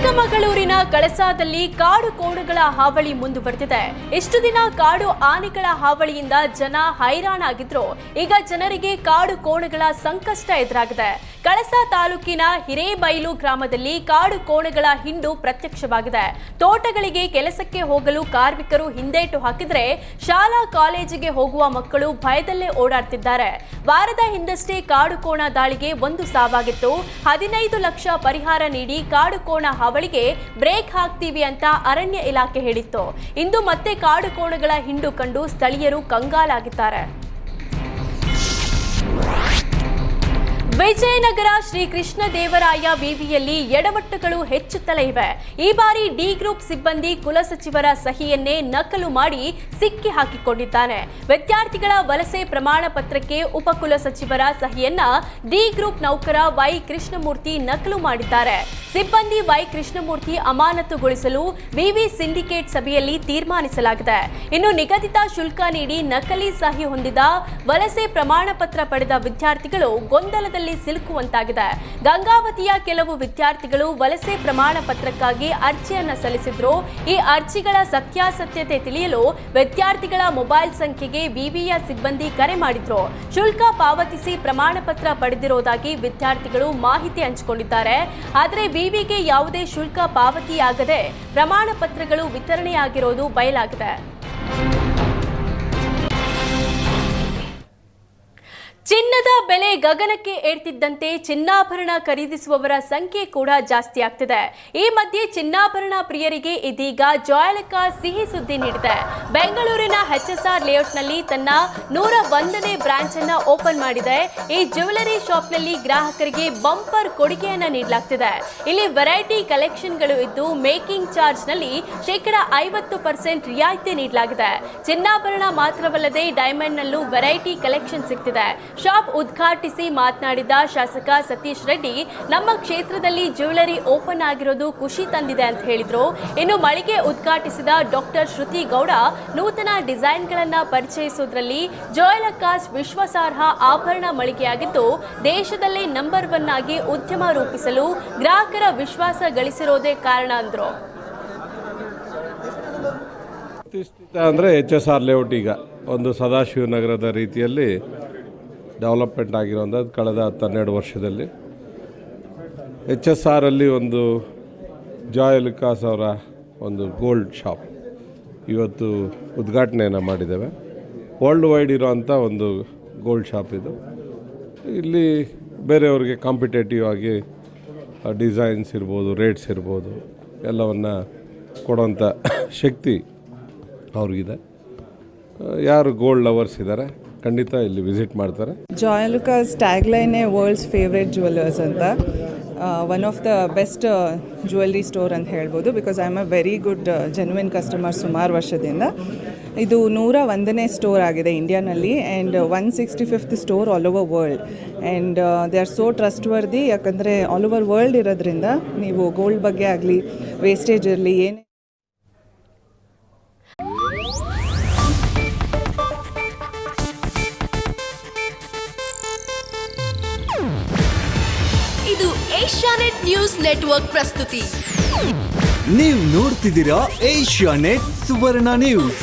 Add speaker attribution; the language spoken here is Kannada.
Speaker 1: ಚಿಕ್ಕಮಗಳೂರಿನ ಕಳಸಾದಲ್ಲಿ ಕಾಡು ಕೋಣಗಳ ಹಾವಳಿ ಮುಂದುವರೆದಿದೆ. ಇಷ್ಟು ದಿನ ಕಾಡು ಆನೆಗಳ ಹಾವಳಿಯಿಂದ ಜನ ಹೈರಾಣಾಗಿದ್ರು. ಈಗ ಜನರಿಗೆ ಕಾಡು ಕೋಣಗಳ ಸಂಕಷ್ಟ ಎದುರಾಗಿದೆ. ಕಳಸಾ ತಾಲೂಕಿನ ಹಿರೇಬೈಲು ಗ್ರಾಮದಲ್ಲಿ ಕಾಡು ಕೋಣಗಳ ಹಿಂಡು ಪ್ರತ್ಯಕ್ಷವಾಗಿದೆ. ತೋಟಗಳಿಗೆ ಕೆಲಸಕ್ಕೆ ಹೋಗಲು ಕಾರ್ಮಿಕರು ಹಿಂದೇಟು ಹಾಕಿದ್ರೆ ಶಾಲಾ ಕಾಲೇಜಿಗೆ ಹೋಗುವ ಮಕ್ಕಳು ಭಯದಲ್ಲೇ ಓಡಾಡ್ತಿದ್ದಾರೆ. ವಾರದ ಹಿಂದಷ್ಟೇ ಕಾಡು ಕೋಣ ದಾಳಿಗೆ ಒಂದು ಸಾವಾಗಿತ್ತು. 15 ಲಕ್ಷ ಪರಿಹಾರ ನೀಡಿ ಕಾಡು ಕೋಣ ಹಾವಳಿಗೆ ಬ್ರೇಕ್ ಹಾಕ್ತೀವಿ ಅಂತ ಅರಣ್ಯ ಇಲಾಖೆ ಹೇಳಿತ್ತು. ಇಂದು ಮತ್ತೆ ಕಾಡು ಕೋಣಗಳ ಹಿಂಡು ಕಂಡು ಸ್ಥಳೀಯರು ಕಂಗಾಲಾಗಿದ್ದಾರೆ. ವಿಜಯನಗರ ಶ್ರೀ ಕೃಷ್ಣ ದೇವರಾಯ ವಿವಿಯಲ್ಲಿ ಎಡವಟ್ಟುಗಳು ಹೆಚ್ಚುತ್ತಲೇ ಇವೆ. ಈ ಬಾರಿ ಡಿ ಗ್ರೂಪ್ ಸಿಬ್ಬಂದಿ ಕುಲಸಚಿವರ ಸಹಿಯನ್ನೇ ನಕಲು ಮಾಡಿ ಸಿಕ್ಕಿ ಹಾಕಿಕೊಂಡಿದ್ದಾನೆ. ವಿದ್ಯಾರ್ಥಿಗಳ ವಲಸೆ ಪ್ರಮಾಣ ಪತ್ರಕ್ಕೆ ಉಪಕುಲಸಚಿವರ ಸಹಿಯನ್ನ ಡಿ ಗ್ರೂಪ್ ನೌಕರ ವೈ ಕೃಷ್ಣಮೂರ್ತಿ ನಕಲು ಮಾಡಿದ್ದಾರೆ. ಸಿಬ್ಬಂದಿ ವೈ ಕೃಷ್ಣಮೂರ್ತಿ ಅಮಾನತುಗೊಳಿಸಲು ವಿವಿ ಸಿಂಡಿಕೇಟ್ ಸಭೆಯಲ್ಲಿ ತೀರ್ಮಾನಿಸಲಾಗಿದೆ. ಇನ್ನು ನಿಗದಿತ ಶುಲ್ಕ ನೀಡಿ ನಕಲಿ ಸಹಿ ಹೊಂದಿದ ವಲಸೆ ಪ್ರಮಾಣ ಪತ್ರ ಪಡೆದ ವಿದ್ಯಾರ್ಥಿಗಳು ಗೊಂದಲದಲ್ಲಿ ಸಿಲುಕುವಂತಾಗಿದೆ. ಗಂಗಾವತಿಯ ಕೆಲವು ವಿದ್ಯಾರ್ಥಿಗಳು ವಲಸೆ ಪ್ರಮಾಣ ಪತ್ರಕ್ಕಾಗಿ ಅರ್ಜಿಯನ್ನ ಸಲ್ಲಿಸಿದ್ರು. ಈ ಅರ್ಜಿಗಳ ಸತ್ಯಾಸತ್ಯತೆ ತಿಳಿಯಲು ವಿದ್ಯಾರ್ಥಿಗಳ ಮೊಬೈಲ್ ಸಂಖ್ಯೆಗೆ ವಿವಿಯ ಸಿಬ್ಬಂದಿ ಕರೆ ಮಾಡಿದ್ರು. ಶುಲ್ಕ ಪಾವತಿಸಿ ಪ್ರಮಾಣ ಪತ್ರ ಪಡೆದಿರುವುದಾಗಿ ವಿದ್ಯಾರ್ಥಿಗಳು ಮಾಹಿತಿ ಹಂಚಿಕೊಂಡಿದ್ದಾರೆ. ಆದರೆ ವಿವಿಗೆ ಯಾವುದೇ ಶುಲ್ಕ ಪಾವತಿಯಾಗದೆ ಪ್ರಮಾಣ ಪತ್ರಗಳು ವಿತರಣೆಯಾಗಿರುವುದು ಬಯಲಾಗಿದೆ. ಚಿನ್ನದ ಬೆಲೆ ಗಗನಕ್ಕೆ ಏರ್ತಿದ್ದಂತೆ ಚಿನ್ನಾಭರಣ ಖರೀದಿಸುವವರ ಸಂಖ್ಯೆ ಕೂಡ ಜಾಸ್ತಿ ಆಗ್ತಿದೆ. ಈ ಮಧ್ಯೆ ಚಿನ್ನಾಭರಣ ಪ್ರಿಯರಿಗೆ ಇದೀಗ ಜಾಯಲುಕಾ ಸಿಹಿ ಸುದ್ದಿ ನೀಡಿದೆ. ಬೆಂಗಳೂರಿನ HSR ಲೇಔಟ್ನಲ್ಲಿ ತನ್ನ 101ನೇ ಬ್ರಾಂಚ್ ಅನ್ನ ಓಪನ್ ಮಾಡಿದೆ. ಈ ಜ್ಯುವೆಲರಿ ಶಾಪ್ನಲ್ಲಿ ಗ್ರಾಹಕರಿಗೆ ಬಂಪರ್ ಕೊಡುಗೆಯನ್ನ ನೀಡಲಾಗ್ತಿದೆ. ಇಲ್ಲಿ ವೆರೈಟಿ ಕಲೆಕ್ಷನ್ಗಳು ಇದ್ದು ಮೇಕಿಂಗ್ ಚಾರ್ಜ್ನಲ್ಲಿ 50% ರಿಯಾಯಿತಿ ನೀಡಲಾಗಿದೆ. ಚಿನ್ನಾಭರಣ ಮಾತ್ರವಲ್ಲದೆ ಡೈಮಂಡ್ನಲ್ಲೂ ವೆರೈಟಿ ಕಲೆಕ್ಷನ್ ಸಿಗ್ತಿದೆ. ಶಾಪ್ ಉದ್ಘಾಟಿಸಿ ಮಾತನಾಡಿದ ಶಾಸಕ ಸತೀಶ್ ರೆಡ್ಡಿ, ನಮ್ಮ ಕ್ಷೇತ್ರದಲ್ಲಿ ಜ್ಯುವೆಲರಿ ಓಪನ್ ಆಗಿರೋದು ಖುಷಿ ತಂದಿದೆ ಅಂತ ಹೇಳಿದ್ರು. ಇನ್ನು ಮಳಿಗೆ ಉದ್ಘಾಟಿಸಿದ ಡಾಕ್ಟರ್ ಶ್ರುತಿ ಗೌಡ, ನೂತನ ಡಿಸೈನ್ಗಳನ್ನ ಪರಿಚಯಿಸುವುದರಲ್ಲಿ ಜಾಯಲುಕಾಸ್ ವಿಶ್ವಾಸಾರ್ಹ ಆಭರಣ ಮಳಿಗೆಯಾಗಿದ್ದು ದೇಶದಲ್ಲೇ ನಂಬರ್ 1 ಆಗಿ ಉದ್ಯಮ ರೂಪಿಸಲು ಗ್ರಾಹಕರ ವಿಶ್ವಾಸ ಗಳಿಸಿರೋದೇ ಕಾರಣ ಅಂದ್ರು.
Speaker 2: ಅಂದರೆ HSR ಲೇಔಟ್ ಈಗ ಒಂದು ಸದಾಶಿವನಗರದ ರೀತಿಯಲ್ಲಿ ಡೆವಲಪ್ಮೆಂಟ್ ಆಗಿರೋಂಥದ್ದು ಕಳೆದ 12 ವರ್ಷದಲ್ಲಿ. HSR ಅಲ್ಲಿ ಒಂದು ಜಾಯಲುಕಾಸ್ ಅವರ ಒಂದು ಗೋಲ್ಡ್ ಶಾಪ್ ಇವತ್ತು ಉದ್ಘಾಟನೆಯನ್ನು ಮಾಡಿದ್ದೇವೆ. ವರ್ಲ್ಡ್ ವೈಡ್ ಇರೋವಂಥ ಒಂದು ಗೋಲ್ಡ್ ಶಾಪ್ ಇದು. ಇಲ್ಲಿ ಬೇರೆಯವ್ರಿಗೆ ಕಾಂಪಿಟೇಟಿವ್ ಆಗಿ ಡಿಸೈನ್ಸ್ ಇರ್ಬೋದು, ರೇಟ್ಸ್ ಇರ್ಬೋದು, ಎಲ್ಲವನ್ನು ಕೊಡೋಂಥ ಶಕ್ತಿ ಅವ್ರಿಗಿದೆ. ಯಾರು ಗೋಲ್ಡ್ ಲವರ್ಸ್ ಇದ್ದಾರೆ ಖಂಡಿತ ಇಲ್ಲಿ ವಿಸಿಟ್ ಮಾಡ್ತಾರೆ.
Speaker 3: ಜಾಯಲುಕಾಸ್ ಟ್ಯಾಗ್ಲೈನೇ ವರ್ಲ್ಡ್ಸ್ ಫೇವ್ರೆಟ್ ಜ್ಯುವೆಲರ್ಸ್ ಅಂತ. One of the best jewellery store ಅಂತ ಹೇಳ್ಬೋದು. Because I am a very good genuine customer ಸುಮಾರು ವರ್ಷದಿಂದ. ಇದು 101ನೇ ಸ್ಟೋರ್ ಆಗಿದೆ ಇಂಡಿಯಾನಲ್ಲಿ and 165th store all over world. And they are so trustworthy. ಯಾಕಂದರೆ ಆಲ್ ಓವರ್ ವರ್ಲ್ಡ್ ಇರೋದ್ರಿಂದ ನೀವು ಗೋಲ್ಡ್ ಬಗ್ಗೆ ಆಗಲಿ, ವೇಸ್ಟೇಜ್ ಇರಲಿ, ಏನೇ
Speaker 4: ಇದು ಏಷ್ಯಾನೆಟ್ ನ್ಯೂಸ್ ನೆಟ್ವರ್ಕ್ ಪ್ರಸ್ತುತಿ.
Speaker 5: ನೀವು ನೋಡ್ತಿದ್ದೀರಾ ಏಷ್ಯಾನೆಟ್ ಸುವರ್ಣ ನ್ಯೂಸ್.